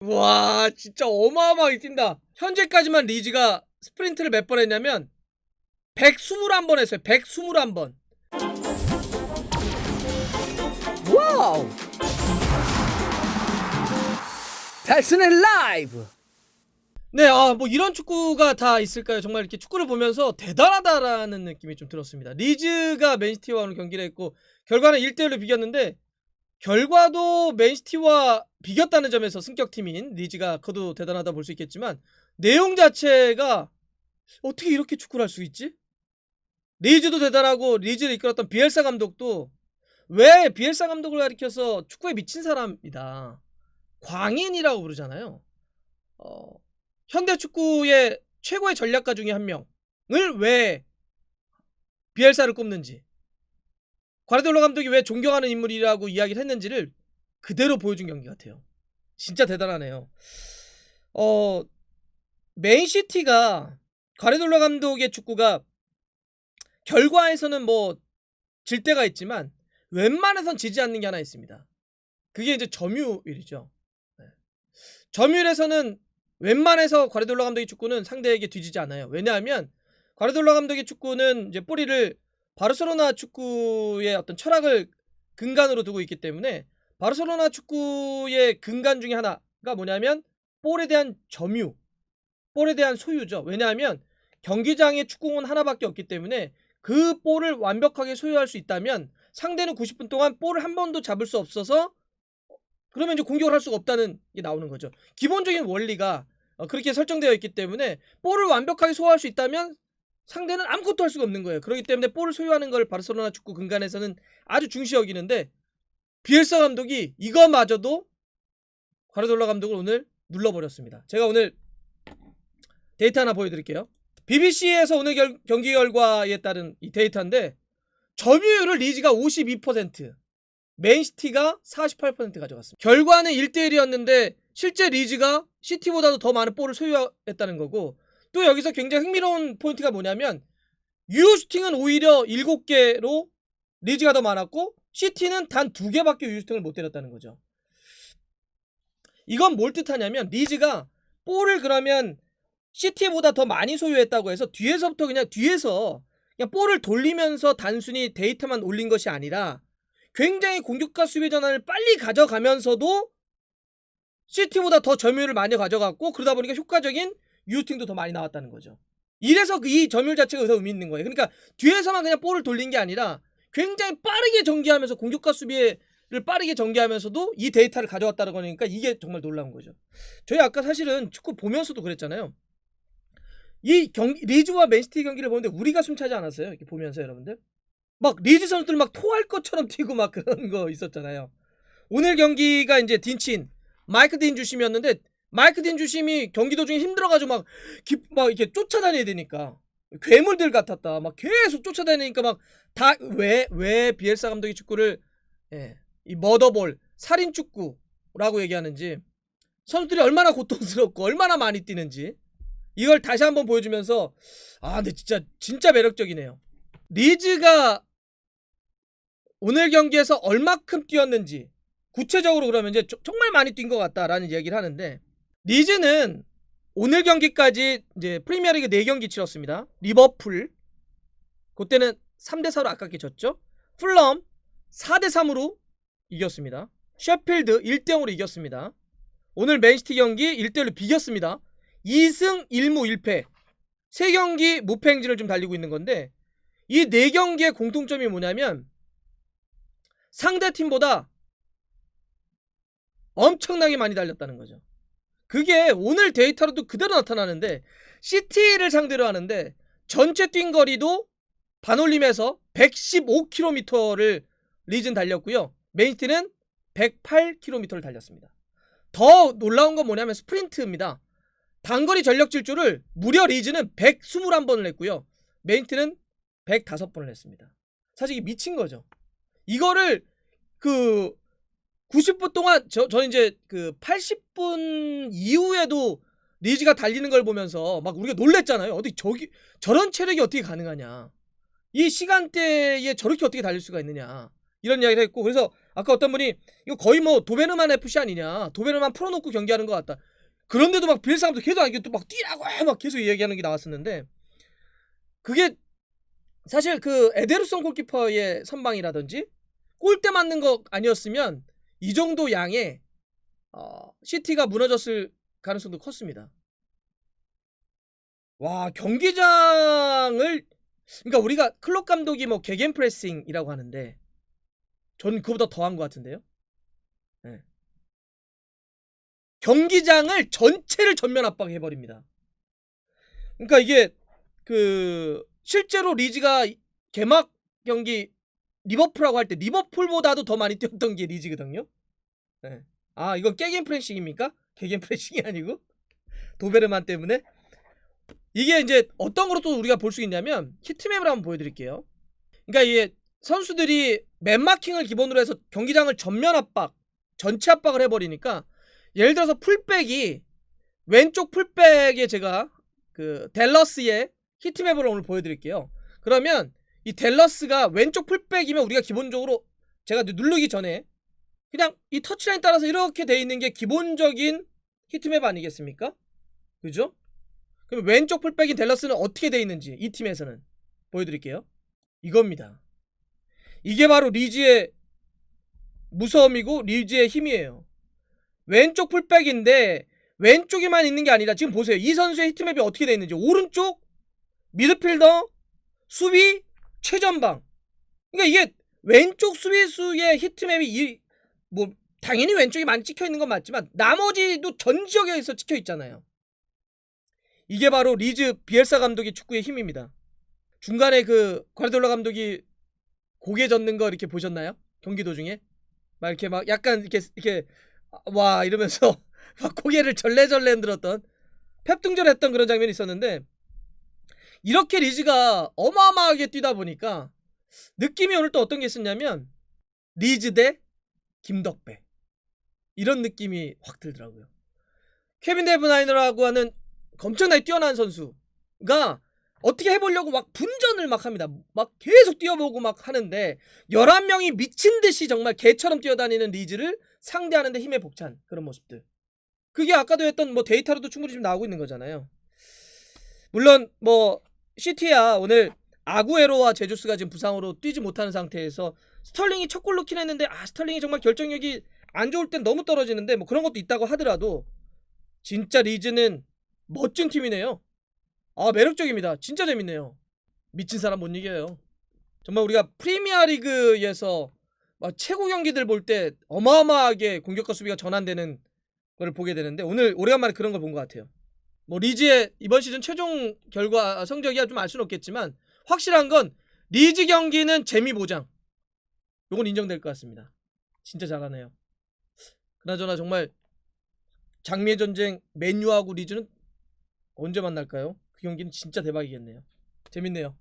와 진짜 어마어마하게 뛴다. 현재까지만 리즈가 스프린트를 몇 번 했냐면 121번 했어요. 121번. 와우. 달슨의 라이브. 네, 뭐 이런 축구가 다 있을까요? 정말 이렇게 축구를 보면서 대단하다라는 느낌이 좀 들었습니다. 리즈가 맨시티와 오늘 경기를 했고 결과는 1대1로 비겼는데 결과도 맨시티와 비겼다는 점에서 승격팀인 리즈가 커도 대단하다 볼 수 있겠지만 내용 자체가 어떻게 이렇게 축구를 할 수 있지? 리즈도 대단하고 리즈를 이끌었던 비엘사 감독도 왜 비엘사 감독을 가리켜서 축구에 미친 사람이다. 광인이라고 부르잖아요. 현대 축구의 최고의 전략가 중에 한 명을 왜 비엘사를 꼽는지, 과르디올라 감독이 왜 존경하는 인물이라고 이야기를 했는지를 그대로 보여준 경기 같아요. 진짜 대단하네요. 맨시티가 과르디올라 감독의 축구가 결과에서는 뭐 질 때가 있지만 웬만해선 지지 않는 게 하나 있습니다. 그게 이제 점유율이죠. 네. 점유율에서는 웬만해서 과르디올라 감독의 축구는 상대에게 뒤지지 않아요. 왜냐하면 과르디올라 감독의 축구는 이제 뿌리를 바르셀로나 축구의 어떤 철학을 근간으로 두고 있기 때문에 바르셀로나 축구의 근간 중에 하나가 뭐냐면 볼에 대한 점유, 볼에 대한 소유죠. 왜냐하면 경기장에 축구공은 하나밖에 없기 때문에 그 볼을 완벽하게 소유할 수 있다면 상대는 90분 동안 볼을 한 번도 잡을 수 없어서 그러면 이제 공격을 할 수가 없다는 게 나오는 거죠. 기본적인 원리가 그렇게 설정되어 있기 때문에 볼을 완벽하게 소화할 수 있다면 상대는 아무것도 할 수가 없는 거예요. 그렇기 때문에 볼을 소유하는 걸 바르셀로나 축구 근간에서는 아주 중시 여기는데 비엘사 감독이 이거마저도 과르디올라 감독을 오늘 눌러버렸습니다. 제가 오늘 데이터 하나 보여드릴게요. BBC에서 오늘 경기 결과에 따른 이 데이터인데 점유율을 리즈가 52%, 맨시티가 48% 가져갔습니다. 결과는 1대1이었는데 실제 리즈가 시티보다도 더 많은 볼을 소유했다는 거고, 또 여기서 굉장히 흥미로운 포인트가 뭐냐면 유효 슈팅은 오히려 7개로 리즈가 더 많았고 시티는 단 2개밖에 유효 슈팅을 못 때렸다는 거죠. 이건 뭘 뜻하냐면 리즈가 볼을 그러면 시티보다 더 많이 소유했다고 해서 뒤에서부터 그냥 볼을 돌리면서 단순히 데이터만 올린 것이 아니라 굉장히 공격과 수비 전환을 빨리 가져가면서도 시티보다 더 점유율을 많이 가져갔고 그러다 보니까 효과적인 유효팅도 더 많이 나왔다는 거죠. 이래서 이 점유율 자체가 더 의미 있는 거예요. 그러니까 뒤에서만 그냥 볼을 돌린 게 아니라 굉장히 빠르게 전개하면서 공격과 수비를 빠르게 전개하면서도 이 데이터를 가져왔다는 거니까 이게 정말 놀라운 거죠. 저희 아까 사실은 축구 보면서도 그랬잖아요. 이 리즈와 맨시티 경기를 보는데 우리가 숨차지 않았어요? 이렇게 보면서 여러분들 막 리즈 선수들 막 토할 것처럼 튀고 막 그런 거 있었잖아요. 오늘 경기가 이제 딘친 마이크 딘 주심이었는데 마이크 딘 주심이 경기 도중에 힘들어가지고 막 이렇게 쫓아다녀야 되니까 괴물들 같았다. 막 계속 쫓아다니니까 막 다 왜 비엘사 감독이 축구를 이 머더볼 살인 축구라고 얘기하는지, 선수들이 얼마나 고통스럽고 얼마나 많이 뛰는지 이걸 다시 한번 보여주면서 근데 진짜 매력적이네요. 리즈가 오늘 경기에서 얼마큼 뛰었는지 구체적으로 그러면 이제 정말 많이 뛴 것 같다라는 얘기를 하는데, 리즈는 오늘 경기까지 이제 프리미어리그 4경기 치렀습니다. 리버풀 그때는 3대4로 아깝게 졌죠. 풀럼 4대3으로 이겼습니다. 셰필드 1대0으로 이겼습니다. 오늘 맨시티 경기 1대1로 비겼습니다. 2승 1무 1패 3경기 무패 행진을 좀 달리고 있는 건데, 이 4경기의 공통점이 뭐냐면 상대팀보다 엄청나게 많이 달렸다는 거죠. 그게 오늘 데이터로도 그대로 나타나는데 시티를 상대로 하는데 전체 뛴 거리도 반올림에서 115km를 리즈는 달렸고요. 맨시티는 108km를 달렸습니다. 더 놀라운 건 뭐냐면 스프린트입니다. 단거리 전력 질주를 무려 리즈는 121번을 했고요. 맨시티는 105번을 했습니다. 사실 이게 미친 거죠. 이거를 90분 동안 저는 이제 80분 이후에도 리즈가 달리는 걸 보면서 막 우리가 놀랬잖아요. 어떻게 저런 체력이 어떻게 가능하냐. 이 시간대에 저렇게 어떻게 달릴 수가 있느냐. 이런 이야기를 했고, 그래서 아까 어떤 분이 이거 거의 뭐 도베르만 FC 아니냐, 도베르만 풀어놓고 경기하는 것 같다. 그런데도 막 비엘사 감독 계속 이게 또 막 뛰라고 막 계속 얘기하는 게 나왔었는데, 그게 사실 그 에데르송 골키퍼의 선방이라든지 골대 맞는 거 아니었으면 이 정도 양의 시티가 무너졌을 가능성도 컸습니다. 와, 경기장을, 그러니까 우리가 클롭 감독이 뭐 개겐 프레싱이라고 하는데 전 그보다 더한 것 같은데요. 네. 경기장을 전체를 전면 압박해버립니다. 그러니까 이게 그 실제로 리즈가 개막 경기 리버풀하고 할 때 리버풀보다도 더 많이 뛰었던 게 리즈거든요. 네. 아, 이건 깨겐 프레싱입니까? 개겐 프레싱이 아니고 도베르만 때문에. 이게 이제 어떤 거로 또 우리가 볼 수 있냐면 히트맵을 한번 보여드릴게요. 그러니까 이게 선수들이 맨마킹을 기본으로 해서 경기장을 전면 압박, 전체 압박을 해버리니까, 예를 들어서 풀백이, 왼쪽 풀백에 제가 그 댈러스의 히트맵을 오늘 보여드릴게요. 그러면 이 댈러스가 왼쪽 풀백이면 우리가 기본적으로 제가 누르기 전에 그냥 이 터치라인 따라서 이렇게 돼 있는 게 기본적인 히트맵 아니겠습니까? 그죠? 그럼 왼쪽 풀백인 댈러스는 어떻게 돼 있는지 이 팀에서는 보여드릴게요. 이겁니다. 이게 바로 리즈의 무서움이고 리즈의 힘이에요. 왼쪽 풀백인데 왼쪽에만 있는 게 아니라 지금 보세요. 이 선수의 히트맵이 어떻게 돼 있는지. 오른쪽 미드필더, 수비, 최전방. 그러니까 이게 왼쪽 수비수의 히트맵이 뭐 당연히 왼쪽이 많이 찍혀 있는 건 맞지만 나머지도 전 지역에서 찍혀 있잖아요. 이게 바로 리즈 비엘사 감독의 축구의 힘입니다. 중간에 그 과르디올라 감독이 고개 젓는 거 이렇게 보셨나요? 경기 도중에 막 이렇게 막 약간 이렇게 와 이러면서 막 고개를 절레절레 흔들었던, 펩등절했던 그런 장면이 있었는데, 이렇게 리즈가 어마어마하게 뛰다 보니까 느낌이 오늘 또 어떤 게 있었냐면 리즈 대 김덕배, 이런 느낌이 확 들더라고요. 케빈 데브라이너라고 하는 엄청나게 뛰어난 선수가 어떻게 해보려고 막 분전을 막 합니다. 막 계속 뛰어보고 막 하는데 11명이 미친듯이 정말 개처럼 뛰어다니는 리즈를 상대하는데 힘에 벅찬 그런 모습들. 그게 아까도 했던 뭐 데이터로도 충분히 좀 나오고 있는 거잖아요. 물론 뭐 시티야 오늘 아구에로와 제주스가 지금 부상으로 뛰지 못하는 상태에서 스털링이 첫 골 넣긴 했는데, 스털링이 정말 결정력이 안 좋을 땐 너무 떨어지는데 뭐 그런 것도 있다고 하더라도 진짜 리즈는 멋진 팀이네요. 매력적입니다. 진짜 재밌네요. 미친 사람 못 이겨요. 정말 우리가 프리미어리그에서 막 최고 경기들 볼 때 어마어마하게 공격과 수비가 전환되는 걸 보게 되는데 오늘 오래간만에 그런 걸 본 것 같아요. 뭐 리즈의 이번 시즌 최종 결과 성적이야 좀 알 수는 없겠지만 확실한 건 리즈 경기는 재미 보장. 요건 인정될 것 같습니다. 진짜 잘하네요. 그나저나 정말 장미의 전쟁 맨유하고 리즈는 언제 만날까요? 그 경기는 진짜 대박이겠네요. 재밌네요.